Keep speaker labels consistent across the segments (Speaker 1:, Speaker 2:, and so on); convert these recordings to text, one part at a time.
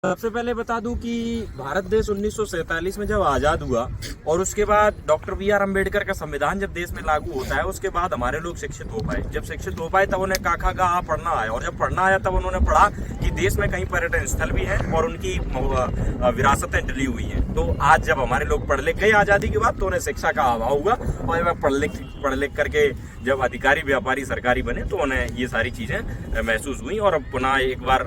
Speaker 1: सबसे पहले बता दूं कि भारत देश 1947 में जब आजाद हुआ और उसके बाद डॉक्टर बी.आर. अम्बेडकर का संविधान जब देश में लागू होता है, उसके बाद हमारे लोग शिक्षित हो पाए। जब शिक्षित हो पाए तब उन्हें काखा का आ पढ़ना आया, और जब पढ़ना आया तब उन्होंने पढ़ा कि देश में कहीं पर्यटन स्थल भी हैं और उनकी विरासतें डली हुई हैं। तो आज जब हमारे लोग पढ़ लिख गए आजादी के बाद, तो उन्हें शिक्षा का अभाव हुआ, और जब पढ़ लिख करके जब अधिकारी व्यापारी सरकारी बने तो उन्हें ये सारी चीजें महसूस हुई, और अब पुनः एक बार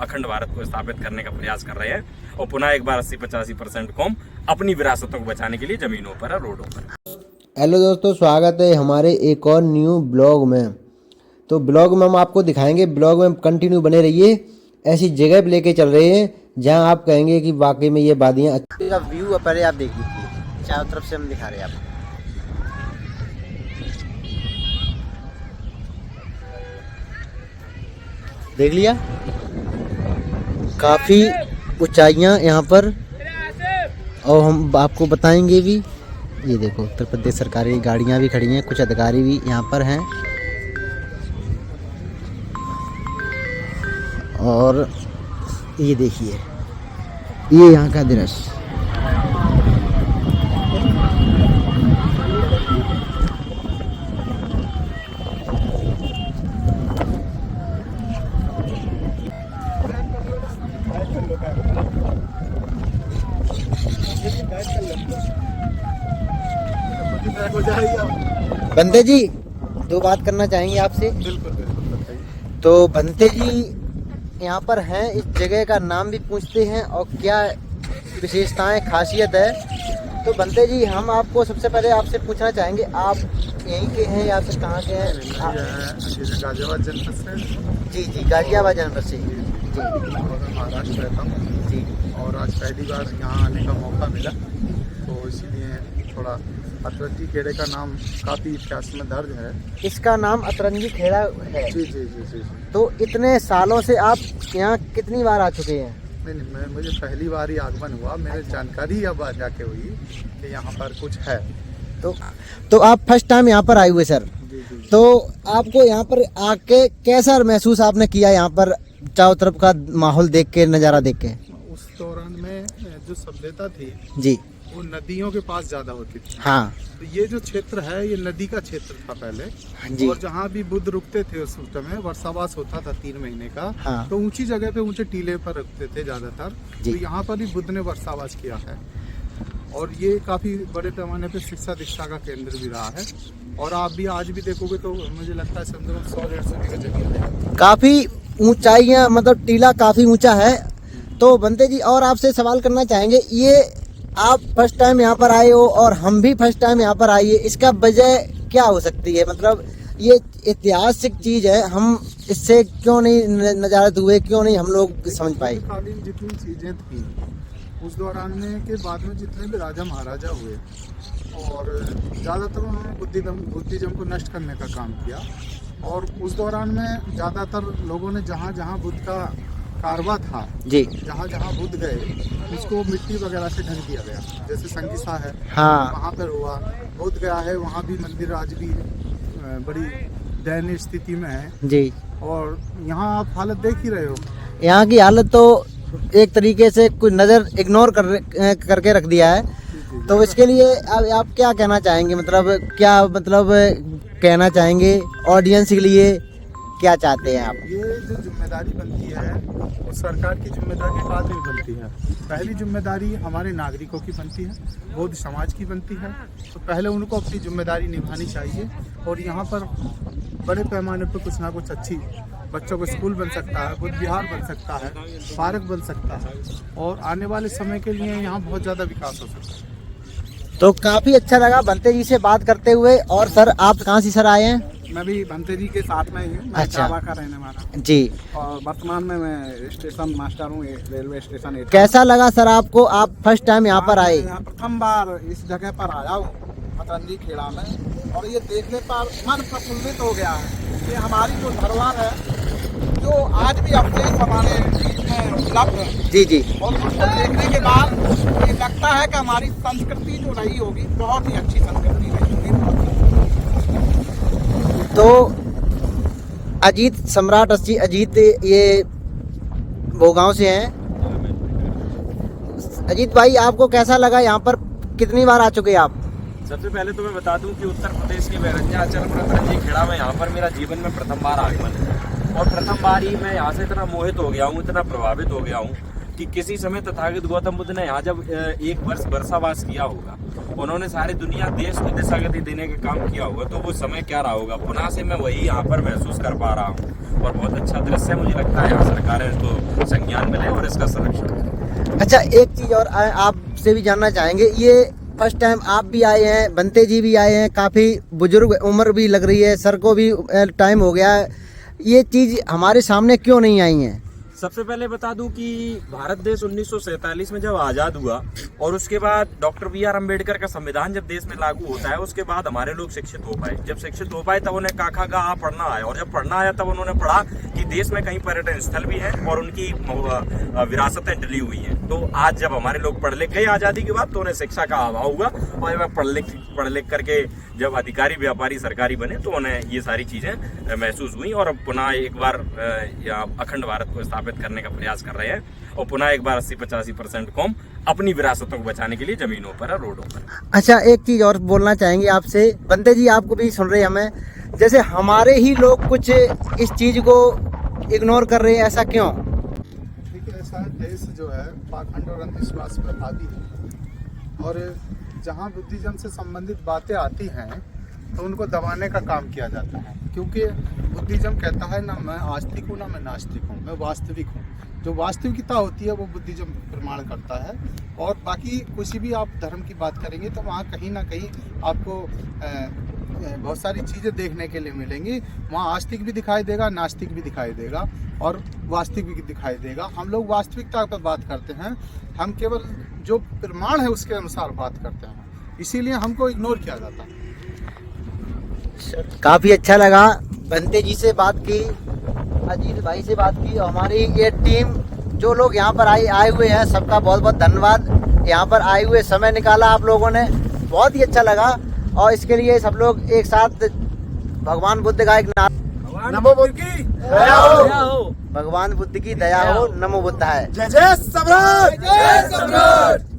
Speaker 1: अखंड भारत को स्थापित करने का प्रयास कर रहे हैं, और पुनः एक बार 80-85% कौम अपनी विरासतों को बचाने के लिए जमीनों पर है, रोडों पर।
Speaker 2: हेलो दोस्तों, स्वागत है हमारे एक और न्यू ब्लॉग में। तो ब्लॉग में हम आपको दिखाएंगे, ब्लॉग में कंटिन्यू बने रहिए। ऐसी जगह पे लेके चल रहे हैं जहां आप कहेंगे कि वाकई में ये वादियां अच्छी का व्यू पहले आप देख लीजिए, चारों तरफ से हम दिखा रहे हैं आपको। देख लिया, काफ़ी ऊंचाइयां यहाँ पर, और हम आपको बताएंगे भी। ये देखो, उत्तर प्रदेश सरकारी गाड़ियां भी खड़ी हैं, कुछ अधिकारी भी यहाँ पर हैं, और ये देखिए, ये यहाँ का दृश्य। बंते जी, दो बात करना चाहेंगे आपसे। बिल्कुल। तो बंते जी यहाँ पर हैं, इस जगह का नाम भी पूछते हैं और क्या विशेषताएं खासियत है। तो बंते जी, हम आपको सबसे पहले आपसे पूछना चाहेंगे, आप यहीं के हैं या फिर कहाँ के हैं?
Speaker 3: गाजियाबाद जनपद से।
Speaker 2: जी जी, गाजियाबाद जनपद से। जी,
Speaker 3: महाराष्ट्र रहता हूँ जी, और आज पहली बार यहाँ आने का मौका मिला, तो इसीलिए थोड़ा अतरंगी खेड़े का नाम काफ़ी इतिहास में दर्ज है।
Speaker 2: इसका नाम अतरंगी खेड़ा है?
Speaker 3: जी जी जी जी।
Speaker 2: तो इतने सालों से आप यहाँ कितनी बार आ चुके हैं?
Speaker 3: नहीं, मुझे पहली बार ही आगमन हुआ। मेरे जानकारी अब आ जाके हुई कि यहाँ पर कुछ है।
Speaker 2: तो आप फर्स्ट टाइम यहाँ पर आए हुए सर?
Speaker 3: जी जी।
Speaker 2: तो आपको यहाँ पर आके कैसा महसूस आपने किया, यहाँ पर चारों तरफ का माहौल देख के, नज़ारा देख के?
Speaker 3: उस दौरान में जो सभ्यता थी
Speaker 2: जी,
Speaker 3: वो नदियों के पास ज़्यादा होती थी।
Speaker 2: हाँ।
Speaker 3: तो ये जो क्षेत्र है, ये नदी का क्षेत्र था पहले।
Speaker 2: जी।
Speaker 3: और जहाँ भी बुद्ध रुकते थे उस समय वर्षावास होता था 3 महीने का।
Speaker 2: हाँ।
Speaker 3: तो ऊंची जगह पे, ऊंचे टीले पर रुकते थे ज्यादातर। तो यहाँ पर ही बुद्ध ने वर्षावास किया है, और ये काफी बड़े पैमाने पे शिक्षा दीक्षा का केंद्र भी रहा है। और आप भी आज भी देखोगे तो मुझे लगता है 100-150 बीघा जमीन है।
Speaker 2: काफी ऊंचाइयां, मतलब टीला काफी ऊंचा है। तो बंते जी, और आपसे सवाल करना चाहेंगे, ये आप फर्स्ट टाइम यहाँ पर आए हो और हम भी फर्स्ट टाइम यहाँ पर आइए, इसका वजह क्या हो सकती है? मतलब ये ऐतिहासिक चीज है, हम इससे क्यों नहीं नजारत हुए, क्यों नहीं हम लोग समझ पाए?
Speaker 3: कालीन जितनी चीजें थी उस दौरान में के बाद में, जितने भी राजा महाराजा हुए, और ज़्यादातर उन्होंने बुद्धिज्म को नष्ट करने का काम किया। और उस दौरान में ज़्यादातर लोगों ने जहाँ जहाँ बुद्ध का कारवा था
Speaker 2: जी,
Speaker 3: जहाँ जहाँ बुद्ध गए उसको मिट्टी वगैरह से ढक दिया गया। जैसे संगीसा है,
Speaker 2: हाँ,
Speaker 3: वहाँ पर हुआ। बुद्ध गया है, वहाँ भी मंदिर आज भी बड़ी दयनीय स्थिति में है
Speaker 2: जी।
Speaker 3: और यहाँ आप हालत देख ही रहे हो।
Speaker 2: यहाँ की हालत तो एक तरीके से कुछ नज़र इग्नोर करके रख दिया है। तो इसके लिए आप क्या कहना चाहेंगे? मतलब कहना चाहेंगे ऑडियंस के लिए, क्या चाहते हैं आप?
Speaker 3: ये जो जिम्मेदारी बनती है वो सरकार की जिम्मेदारी बाद में बनती है। पहली जिम्मेदारी हमारे नागरिकों की बनती है, बौद्ध समाज की बनती है। तो पहले उनको अपनी जिम्मेदारी निभानी चाहिए, और यहाँ पर बड़े पैमाने पर कुछ ना कुछ अच्छी बच्चों को स्कूल बन सकता है, बुद्ध विहार बन सकता है, पार्क बन सकता है, और आने वाले समय के लिए यहाँ बहुत ज़्यादा विकास हो सकता है।
Speaker 2: तो काफ़ी अच्छा लगा बंते जी से बात करते हुए। और सर, आप कहाँ से सर आए हैं?
Speaker 3: मैं भी बंते जी के साथ में ही हूँ। मैं
Speaker 2: अच्छा।
Speaker 3: चावा का रहने वाला
Speaker 2: जी।
Speaker 3: और वर्तमान में मैं स्टेशन मास्टर हूँ, रेलवे स्टेशन।
Speaker 2: कैसा लगा सर आपको? आप फर्स्ट टाइम यहाँ पर आए?
Speaker 3: प्रथम बार इस जगह पर आया हूँ, अतरंगी खेड़ा में, और ये देखने पर मन प्रफुल्लित हो गया है। ये हमारी जो धरोहर है, जो आज भी अवशेष हमारे में उपलब्ध है। जी जी। और उसको देखने के बाद ये लगता है कि हमारी संस्कृति जो रही होगी, बहुत ही अच्छी संस्कृति रही होगी।
Speaker 2: तो अजीत सम्राट अजीत ये भोगांव से हैं, अजीत भाई आपको कैसा लगा यहाँ पर, कितनी बार आ चुके हैं आप?
Speaker 1: सबसे पहले तो मैं बता दूं कि उत्तर प्रदेश के विंध्याचल पर्वत खेड़ा में यहाँ पर मेरा जीवन में प्रथम बार आगमन है और प्रथम बार ही मैं यहाँ से इतना मोहित हो गया हूँ, इतना प्रभावित हो गया हूँ कि किसी समय तथागत गौतम बुद्ध ने यहाँ जब एक वर्ष वर्षावास किया होगा, उन्होंने सारी दुनिया देश को दिशागति देने का काम किया होगा, तो वो समय क्या रहा होगा। पुनः से मैं वही यहाँ पर महसूस कर पा रहा हूँ और बहुत अच्छा दृश्य मुझे लगता है। यहाँ सरकारें इसको संज्ञान में लें और इसका संरक्षण करें।
Speaker 2: अच्छा, एक चीज और आपसे भी जानना चाहेंगे, ये फर्स्ट टाइम आप भी आए हैं, बंते जी भी आए हैं, काफी बुजुर्ग उम्र भी लग रही है, सर को भी टाइम हो गया है, ये चीज हमारे सामने क्यों नहीं आई है?
Speaker 1: सबसे पहले बता दूं कि भारत देश 1947 में जब आज़ाद हुआ और उसके बाद डॉक्टर B.R. अम्बेडकर का संविधान जब देश में लागू होता है, उसके बाद हमारे लोग शिक्षित हो पाए। जब शिक्षित हो पाए तब उन्हें काखा गा पढ़ना आया और जब पढ़ना आया तब उन्होंने पढ़ा कि देश में कहीं पर्यटन स्थल भी हैं और उनकी विरासतें डली हुई हैं। तो आज जब हमारे लोग पढ़ लिख गए आज़ादी के बाद तो उन्हें शिक्षा का अभाव हुआ और जब पढ़ लिख करके जब अधिकारी व्यापारी सरकारी बने तो उन्हें ये सारी चीज़ें महसूस हुई और अब पुनः एक बार अखंड भारत को स्थापित करने का प्रयास कर रहे हैं और पुनः एक बार 80-85% कौम अपनी विरासतों को बचाने के लिए जमीनों पर है, रोडों पर।
Speaker 2: अच्छा, एक चीज और बोलना चाहेंगे आपसे, बंते जी आपको भी सुन रहे हैं हमें, जैसे हमारे ही लोग कुछ इस चीज को इग्नोर कर रहे हैं, ऐसा क्यों?
Speaker 3: देखिए, ऐसा देश जो है पाखंड और अंधविश्वास पर हावी है और जहाँ बुद्धिज्म से संबंधित बातें आती हैं तो उनको दबाने का काम किया जाता है, क्योंकि बुद्धिज्म कहता है ना मैं आस्तिक हूँ ना मैं नास्तिक हूँ, मैं वास्तविक हूँ। जो वास्तविकता होती है वो बुद्धिज्म प्रमाण करता है और बाकी किसी भी आप धर्म की बात करेंगे तो वहाँ कहीं ना कहीं आपको बहुत सारी चीज़ें देखने के लिए मिलेंगी। वहाँ आस्तिक भी दिखाई देगा, नास्तिक भी दिखाई देगा और वास्तविक भी दिखाई देगा। हम लोग वास्तविकता पर बात करते हैं, हम केवल जो प्रमाण है उसके अनुसार बात करते हैं, इसीलिए हमको इग्नोर किया जाता है।
Speaker 2: काफी अच्छा लगा, बंते जी से बात की, अजीत भाई से बात की, हमारी ये टीम जो लोग यहाँ पर आए हुए हैं सबका बहुत बहुत धन्यवाद। यहाँ पर आए हुए समय निकाला आप लोगों ने, बहुत ही अच्छा लगा और इसके लिए सब लोग एक साथ भगवान बुद्ध का एक नाम,
Speaker 3: नमो बुद्ध की
Speaker 2: दया हो, भगवान बुद्ध की दया हो, नमो बुद्धाय।
Speaker 3: जय जय सम्राट।